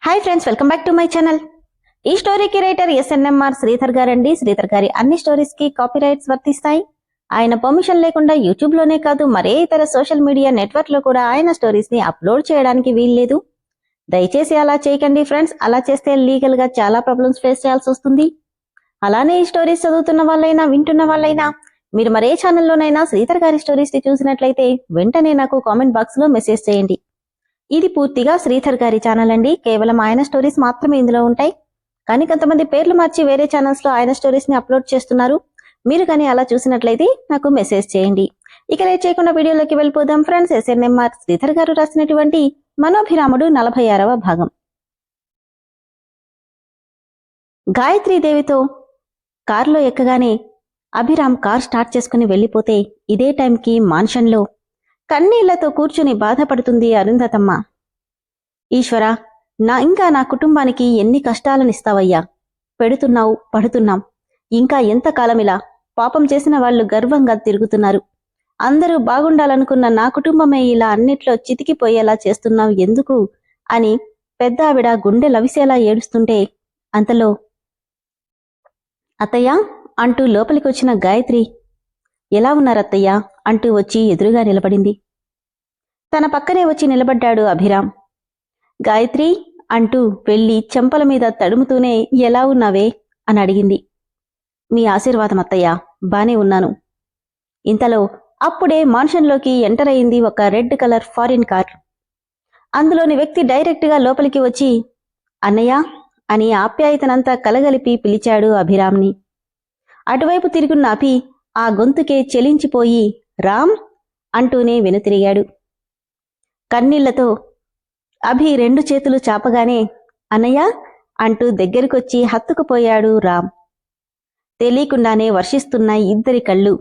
Hi friends, welcome back to my channel. ఈ స్టోరీకి writer SNMR Sridhar గారండి. శ్రీధర్ గారి అన్ని స్టోరీస్ కి కాపీ రైట్స్ వర్తిస్తాయి. ఆయన పర్మిషన్ లేకుండా యూట్యూబ్ లోనే కాదు, మరే ఇతర సోషల్ మీడియా నెట్వర్క్ లో కూడా ఆయన స్టోరీస్ ని అప్లోడ్ చేయడానికి వీల్లేదు. దయచేసి అలా చేయకండి ఫ్రెండ్స్. అలా చేస్తే లీగల్ గా చాలా ప్రాబ్లమ్స్ ఫేస్ చేయాల్సి వస్తుంది. అలానే ఈ స్టోరీస్ చదువుతున్న వాళ్ళైనా వింటున్న వాళ్ళైనా మీరు మరే ఛానల్లోనైనా శ్రీధర్ గారి స్టోరీస్ ని చూసినట్లయితే వెంటనే నాకు కామెంట్ బాక్స్ లో మెసేజ్ చేయండి. ఇది పూర్తిగా శ్రీధర్ గారి ఛానల్ అండి. కేవలం ఆయన స్టోరీస్ మాత్రమే ఇందులో ఉంటాయి. కానీ కొంతమంది పేర్లు మార్చి వేరే ఛానల్స్ లో ఆయన స్టోరీస్ ని అప్లోడ్ చేస్తున్నారు. మీరు కానీ అలా చూసినట్లయితే నాకు మెసేజ్ చేయండి. ఇక లేట్ చేయకుండా వీడియోలోకి వెళ్ళిపోదాం ఫ్రెండ్స్. ఎస్ఎన్ఎంఆర్ శ్రీధర్ గారు రాసినటువంటి మనోభిరాముడు 46వ భాగం. గాయత్రీదేవితో కారులో ఎక్కగానే అభిరామ్ కార్ స్టార్ట్ చేసుకుని వెళ్లిపోతే ఇదే టైంకి మాన్షన్లో కన్నీళ్లతో కూర్చుని బాధపడుతుంది అరుంధతమ్మ. ఈశ్వరా, నా కుటుంబానికి ఎన్ని కష్టాలనిస్తావయ్యా. పెడుతున్నావు, పడుతున్నాం. ఇంకా ఎంతకాలం ఇలా? పాపం చేసిన వాళ్లు గర్వంగా తిరుగుతున్నారు. అందరూ బాగుండాలనుకున్న నా కుటుంబమే ఇలా అన్నిట్లో చితికిపోయేలా చేస్తున్నావు ఎందుకు అని పెద్ద ఆవిడ గుండె లవిసేలా ఏడుస్తుంటే అంతలో అత్తయ్య అంటూ లోపలికొచ్చిన గాయత్రి, ఎలా ఉన్నారత్తయ్యా అంటూ వచ్చి ఎదురుగా నిలబడింది. తన పక్కనే వచ్చి నిలబడ్డాడు అభిరామ్. గాయత్రి అంటూ వెళ్ళి చెంపల మీద తడుముతూనే ఎలా ఉన్నావే అని అడిగింది. మీ ఆశీర్వాదం అత్తయ్యా, బానే ఉన్నాను. ఇంతలో అప్పుడే మాన్షన్లోకి ఎంటర్ అయింది ఒక రెడ్ కలర్ ఫారిన్ కార్. అందులోని వ్యక్తి డైరెక్ట్గా లోపలికి వచ్చి అన్నయ్య అని ఆప్యాయతనంతా కలగలిపి పిలిచాడు అభిరామ్ని. అటువైపు తిరుగున్న అభి ఆ గొంతుకే చెలించిపోయి రామ్ అంటూనే వెనుతిరిగాడు. కన్నీళ్లతో అభి 2 చేతులు చాపగానే అన్నయ్య అంటూ దగ్గరికొచ్చి హత్తుకుపోయాడు రామ్. తెలియకుండానే వర్షిస్తున్న ఇద్దరి కళ్ళు.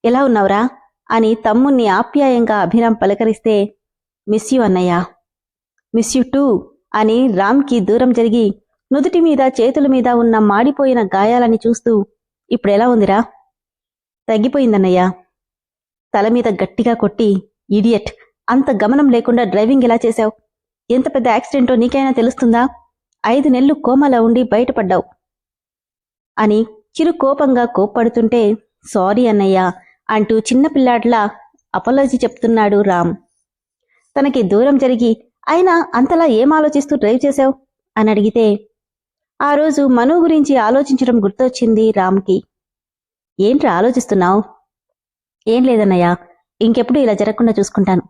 ఎలా ఉన్నావురా అని తమ్ముణ్ణి ఆప్యాయంగా అభిరామ్ పలకరిస్తే మిస్ యూ అన్నయ్య, మిస్ యూ టూ అని రామ్కి దూరం జరిగి నుదుటి మీద చేతుల మీద ఉన్న మాడిపోయిన గాయాలని చూస్తూ ఇప్పుడెలా ఉందిరా? తగ్గిపోయిందన్నయ్య. తల మీద గట్టిగా కొట్టి ఇడియట్, అంత గమనం లేకుండా డ్రైవింగ్ ఎలా చేశావు? ఎంత పెద్ద యాక్సిడెంటో నీకైనా తెలుస్తుందా? 5 నెలలు కోమాలో ఉండి బయటపడ్డావు అని చిరు కోపంగా కోప్పడుతుంటే సారీ అన్నయ్య అంటూ చిన్నపిల్లాడ్లా అపాలజీ చెప్తున్నాడు రామ్. తనకి దూరం జరిగి అయినా అంతలా ఏం ఆలోచిస్తూ డ్రైవ్ చేశావు అని అడిగితే ఆ రోజు మను గురించి ఆలోచించడం గుర్తొచ్చింది రామ్కి. ఏంట్రా ఆలోచిస్తున్నావు? ఏం లేదన్నయ్య, ఇంకెప్పుడు ఇలా జరగకుండా చూసుకుంటాను.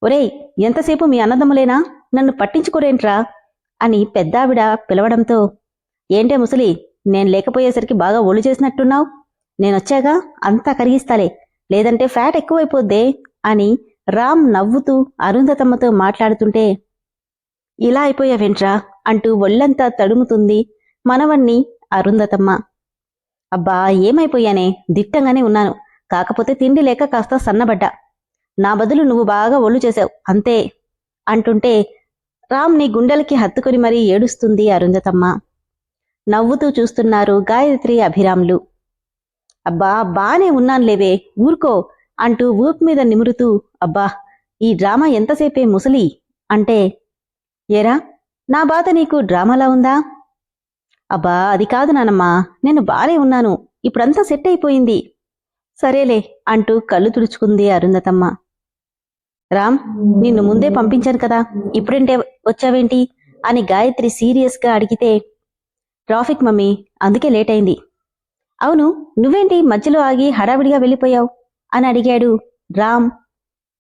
ఒరేయ్, ఎంతసేపు మీ అన్నదమ్ములేనా? నన్ను పట్టించుకోరేంట్రా అని పెద్దావిడ పిలవడంతో ఏంటే ముసలి, నేను లేకపోయేసరికి బాగా ఒళ్ళు చేసినట్టున్నావు. నేనొచ్చాగా అంతా కరిగిస్తాలే, లేదంటే ఫ్యాట్ ఎక్కువైపోద్దే అని రామ్ నవ్వుతూ అరుంధతమ్మతో మాట్లాడుతుంటే ఇలా అయిపోయావేంట్రా అంటూ ఒళ్లంతా తడుముతుంది మనవణ్ణి అరుంధతమ్మ. అబ్బా ఏమైపోయానే, దిట్టంగానే ఉన్నాను. కాకపోతే తిండి లేక కాస్త సన్నబడ్డా. నా బదులు నువ్వు బాగా ఒళ్ళు చేశావు అంతే అంటుంటే రామ్ని గుండెలకి హత్తుకుని మరీ ఏడుస్తుంది అరుంధతమ్మ. నవ్వుతూ చూస్తున్నారు గాయత్రి అభిరామ్లు. అబ్బా బానే ఉన్నానులేవే, ఊరుకో అంటూ ఊపు మీద నిమురుతూ అబ్బా ఈ డ్రామా ఎంతసేపే ముసలి అంటే ఏరా, నా బాధ నీకు డ్రామాలా ఉందా? అబ్బా అది కాదు నానమ్మా, నేను బానే ఉన్నాను, ఇప్పుడంతా సెట్ అయిపోయింది. సరేలే అంటూ కళ్ళు తుడుచుకుంది అరుంధతమ్మ. రామ్, నిన్ను ముందే పంపించాను కదా, ఇప్పుడంటే వచ్చావేంటి అని గాయత్రి సీరియస్గా అడిగితే ట్రాఫిక్ మమ్మీ, అందుకే లేట్ అయింది. అవును, నువ్వేంటి మధ్యలో ఆగి హడావిడిగా వెళ్ళిపోయావు అని అడిగాడు రామ్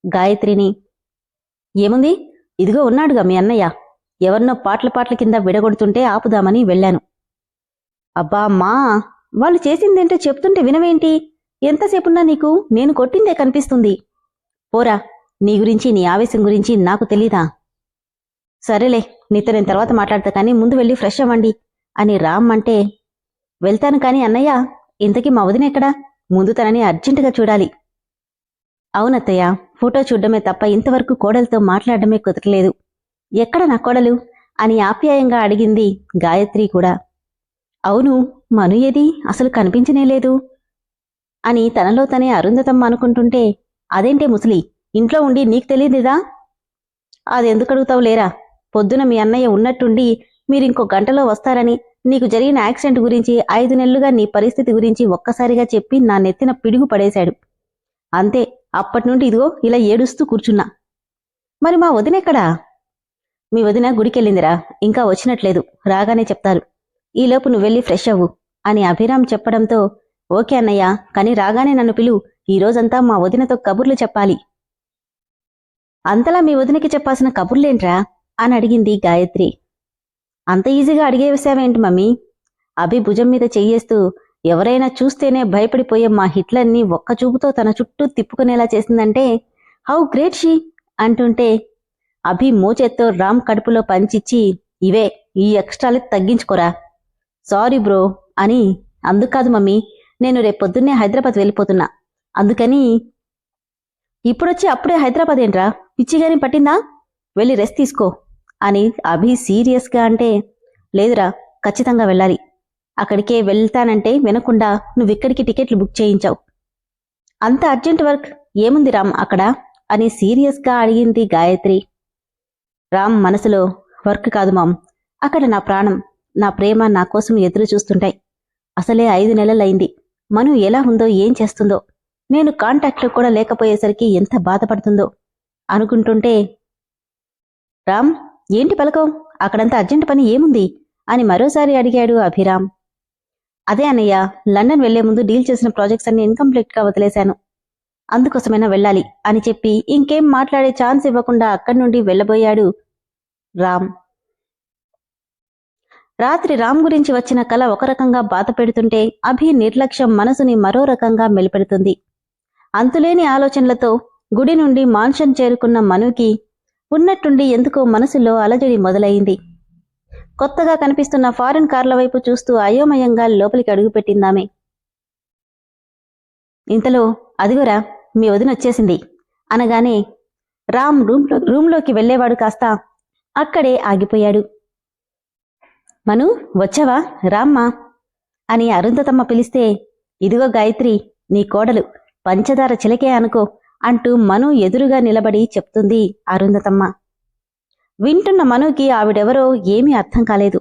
గాయత్రిని. ఏముంది, ఇదిగో ఉన్నాడుగా మీ అన్నయ్య, ఎవరినో పాటల కింద విడగొడుతుంటే ఆపుదామని వెళ్ళాను. అబ్బా అమ్మా, వాళ్ళు చేసిందేంటో చెప్తుంటే వినవేంటి? ఎంతసేపున్నా నీకు నేను కొట్టిందే కనిపిస్తుంది. పోరా, నీ గురించి నీ ఆవేశం గురించి నాకు తెలీదా? సరేలే, నీతో నేను తర్వాత మాట్లాడతా, కానీ ముందు వెళ్ళి ఫ్రెష్ అవ్వండి అని రామ్ అంటే వెళ్తాను కానీ అన్నయ్య, ఇంతకీ మా వదిన ఎక్కడా? ముందు తనని అర్జెంటుగా చూడాలి. అవునత్తయ్య, ఫోటో చూడ్డమే తప్ప ఇంతవరకు కోడలతో మాట్లాడడమే కుదరలేదు. ఎక్కడ నా కోడలు అని ఆప్యాయంగా అడిగింది గాయత్రి కూడా. అవును, మను ఏది, అసలు కనిపించనేలేదు అని తనలో తనే అరుంధతమ్మ అనుకుంటుంటే అదేంటే ముసలి, ఇంట్లో ఉండి నీకు తెలియదుదా? అదెందుకు అడుగుతావు లేరా, పొద్దున మీ అన్నయ్య ఉన్నట్టుండి మీరింకో గంటలో వస్తారని, నీకు జరిగిన యాక్సిడెంట్ గురించి 5 నెలలుగా నీ పరిస్థితి గురించి ఒక్కసారిగా చెప్పి నా నెత్తిన పిడుగు పడేశాడు. అంతే, అప్పటినుండి ఇదిగో ఇలా ఏడుస్తూ కూర్చున్నా. మరి మా వదినెక్కడా? మీ వదిన గుడికెళ్ళిందిరా, ఇంకా వచ్చినట్లేదు, రాగానే చెప్తారు. ఈలోపు నువ్వెళ్ళి ఫ్రెష్ అవ్వు అని అభిరామ్ చెప్పడంతో, ఓకే అన్నయ్య, కాని రాగానే నన్ను పిలువు, ఈరోజంతా మా వదినతో కబుర్లు చెప్పాలి. అంతలా మీ వదినకి చెప్పాల్సిన కబుర్లేంట్రా అని అడిగింది గాయత్రి. అంత ఈజీగా అడిగేసావేంటి మమ్మీ? అభి భుజం మీద చెయ్యేస్తూ, ఎవరైనా చూస్తేనే భయపడిపోయే మా హిట్లర్ని ఒక్క చూపుతో తన చుట్టూ తిప్పుకునేలా చేసిందంటే హౌ గ్రేట్ షీ అంటుంటే, అభి మోచేత్తో రామ్ కడుపులో పంచిచ్చి, ఇవే ఈ ఎక్స్ట్రాలు తగ్గించుకోరా. సారీ బ్రో అని. అందుకాదు మమ్మీ, నేను రేపొద్దున్నే హైదరాబాద్ వెళ్ళిపోతున్నా, అందుకని. ఇప్పుడొచ్చి అప్పుడే హైదరాబాద్ ఏంట్రా, పిచ్చిగాని పట్టిందా? వెళ్ళి రెస్ట్ తీసుకో అని అభి సీరియస్గా అంటే, లేదురా, ఖచ్చితంగా వెళ్ళాలి. అక్కడికే వెళ్తానంటే వినకుండా నువ్విక్కడికి టికెట్లు బుక్ చేయించావు. అంత అర్జెంట్ వర్క్ ఏముంది రామ్ అక్కడ అని సీరియస్గా అడిగింది గాయత్రి. రామ్ మనసులో, వర్క్ కాదు మామ్, అక్కడ నా ప్రాణం, నా ప్రేమ నా కోసం ఎదురు చూస్తుంటాయి. అసలే 5 నెలలైంది. మను ఎలా ఉందో, ఏం చేస్తుందో, నేను కాంటాక్ట్లో కూడా లేకపోయేసరికి ఎంత బాధపడుతుందో అనుకుంటుంటే, రామ్ ఏంటి పలకం, అక్కడంత అర్జెంట్ పని ఏముంది అని మరోసారి అడిగాడు అభిరామ్. అదే అన్నయ్య, లండన్ వెళ్లే ముందు డీల్ చేసిన ప్రాజెక్ట్స్ అన్ని ఇన్కంప్లీట్గా వదిలేశాను, అందుకోసమైనా వెళ్ళాలి అని చెప్పి ఇంకేం మాట్లాడే ఛాన్స్ ఇవ్వకుండా అక్కడి నుండి వెళ్లబోయాడు రామ్. రాత్రి రామ్ గురించి వచ్చిన కల ఒక రకంగా బాధ పెడుతుంటే, అభి నిర్లక్ష్యం మనసుని మరో రకంగా మెలిపెడుతుంది. అంతులేని ఆలోచనలతో గుడి నుండి మాన్షన్ చేరుకున్న మనుకి ఉన్నట్టుండి ఎందుకో మనసులో అలజడి మొదలైంది. కొత్తగా కనిపిస్తున్న ఫారిన్ కార్ల వైపు చూస్తూ అయోమయంగా లోపలికి అడుగుపెట్టిందామె. ఇంతలో, అదిగోరా మీ వదిన వచ్చేసింది అనగానే రామ్ రూంలోకి వెళ్లేవాడు కాస్త అక్కడే ఆగిపోయాడు. మను వచ్చావా, రామ్మా అని అరుంధతమ్మ పిలిస్తే, ఇదిగో గాయత్రి, నీ కోడలు, పంచదార చిలకే అనుకో అంటూ మను ఎదురుగా నిలబడి చెప్తుంది అరుంధతమ్మ. వింటున్న మనుకి ఆవిడెవరో ఏమీ అర్థం కాలేదు.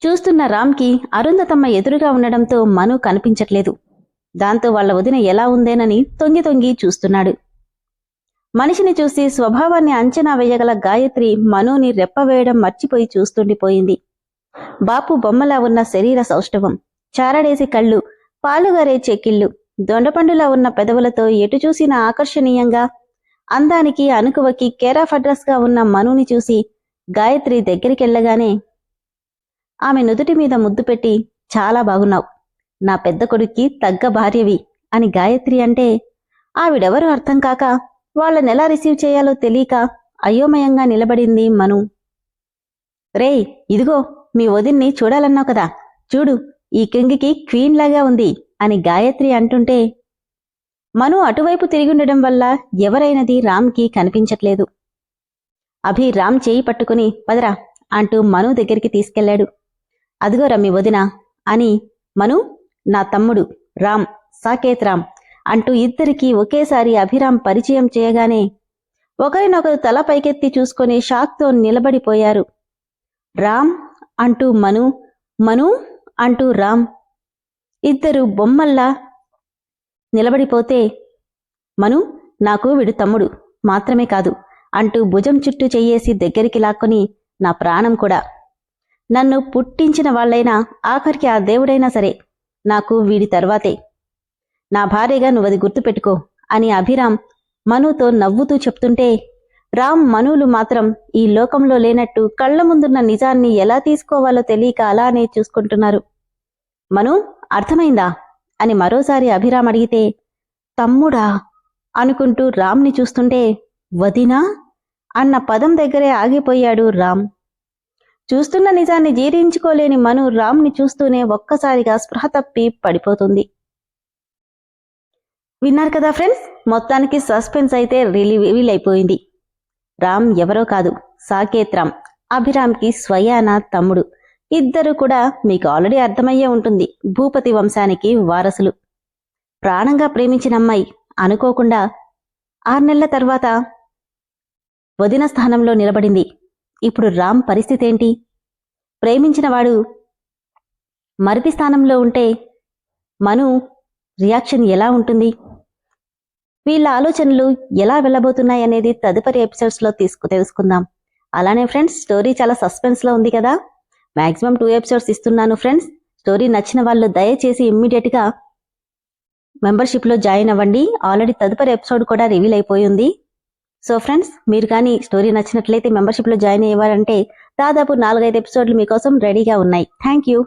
చూస్తున్న రామ్కి అరుంధతమ్మ ఎదురుగా ఉండడంతో మను కనిపించట్లేదు. దాంతో వాళ్ల వదిన ఎలా ఉందేనని తొంగి తొంగి చూస్తున్నాడు. మనిషిని చూసి స్వభావాన్ని అంచనా వేయగల గాయత్రి మనుని రెప్పవేయడం మర్చిపోయి చూస్తుండిపోయింది. బాపు బొమ్మలా ఉన్న శరీర సౌష్ఠవం, చారడేసి కళ్ళు, పాలుగారే చెక్కిళ్ళు, దొండపండులా ఉన్న పెదవులతో ఎటు చూసినా ఆకర్షణీయంగా, అందానికి అనుకువకి కేరాఫ్ అడ్రస్ గా ఉన్న మనుని చూసి గాయత్రి దగ్గరికెళ్లగానే ఆమె నుదుటి మీద ముద్దు పెట్టి, చాలా బాగున్నావు, నా పెద్ద కొడుక్కి తగ్గ భార్యవి అని గాయత్రి అంటే, ఆవిడెవరూ అర్థం కాక వాళ్ళనెలా రిసీవ్ చేయాలో తెలియక అయోమయంగా నిలబడింది మను. రేయ్, ఇదిగో మీ వదిన్ని చూడాలన్నావు కదా, చూడు, ఈ కింగికి క్వీన్ లాగా ఉంది అని గాయత్రి అంటుంటే, మను అటువైపు తిరిగుండడం వల్ల ఎవరైనది రామ్కి కనిపించట్లేదు. అభి రామ్ చేయి పట్టుకుని పదరా అంటూ మను దగ్గరికి తీసుకెళ్లాడు. అదిగోరా మీ వదిన అని, మను నా తమ్ముడు రామ్, సాకేత్ రామ్ అంటూ ఇద్దరికీ ఒకేసారి అభిరామ్ పరిచయం చేయగానే ఒకరినొకరు తల పైకెత్తి చూసుకుని షాక్తో నిలబడిపోయారు. రామ్ అంటూ మను, మను అంటూ రామ్, ఇద్దరు బొమ్మల్లా నిలబడిపోతే, మను నాకు వీడు తమ్ముడు మాత్రమే కాదు అంటూ భుజం చుట్టూ చెయ్యేసి దగ్గరికి లాక్కొని, నా ప్రాణం కూడా, నన్ను పుట్టించిన వాళ్లైనా ఆఖరికి ఆ దేవుడైనా సరే నాకు వీడి తర్వాతే, నా భార్యగా నువ్వది గుర్తుపెట్టుకో అని అభిరామ్ మనుతో నవ్వుతూ చెప్తుంటే, రామ్ మనులు మాత్రం ఈ లోకంలో లేనట్టు కళ్ల ముందున్న నిజాన్ని ఎలా తీసుకోవాలో తెలియక అలానే చూసుకుంటున్నారు. మను అర్థమైందా అని మరోసారి అభిరామ్ అడిగితే, తమ్ముడా అనుకుంటూ రామ్ని చూస్తుంటే, వదినా అన్న పదం దగ్గరే ఆగిపోయాడు రామ్. చూస్తున్న నిజాన్ని జీర్ణించుకోలేని మను రామ్ని చూస్తూనే ఒక్కసారిగా స్పృహ తప్పి పడిపోతుంది. విన్నారు కదా ఫ్రెండ్స్, మొత్తానికి సస్పెన్స్ అయితే రివీల్ అయిపోయింది. రామ్ ఎవరో కాదు, సాకేత్ రామ్, అభిరామ్కి స్వయానా తమ్ముడు. ఇద్దరు కూడా మీకు ఆల్రెడీ అర్థమయ్యే ఉంటుంది, భూపతి వంశానికి వారసులు. ప్రాణంగా ప్రేమించిన అమ్మాయి అనుకోకుండా 6 నెలల తర్వాత వదిన స్థానంలో నిలబడింది. ఇప్పుడు రామ్ పరిస్థితి ఏంటి? ప్రేమించిన వాడు మరిది స్థానంలో ఉంటే మను రియాక్షన్ ఎలా ఉంటుంది? వీళ్ళ ఆలోచనలు ఎలా వెళ్ళబోతున్నాయనేది తదుపరి ఎపిసోడ్స్లో తెలుసుకుందాం. అలానే ఫ్రెండ్స్, స్టోరీ చాలా సస్పెన్స్లో ఉంది కదా. మ్యాక్సిమం 2 ఎపిసోడ్స్ ఇస్తున్నాను ఫ్రెండ్స్. స్టోరీ నచ్చిన వాళ్ళు దయచేసి ఇమ్మీడియట్గా మెంబర్షిప్లో జాయిన్ అవ్వండి. ఆల్రెడీ తదుపరి ఎపిసోడ్ కూడా రివీల్ అయిపోయింది. సో ఫ్రెండ్స్, మీరు కానీ స్టోరీ నచ్చినట్లయితే మెంబర్షిప్లో జాయిన్ అయ్యేవారంటే దాదాపు 4-5 ఎపిసోడ్లు మీకోసం రెడీగా ఉన్నాయి. Thank you.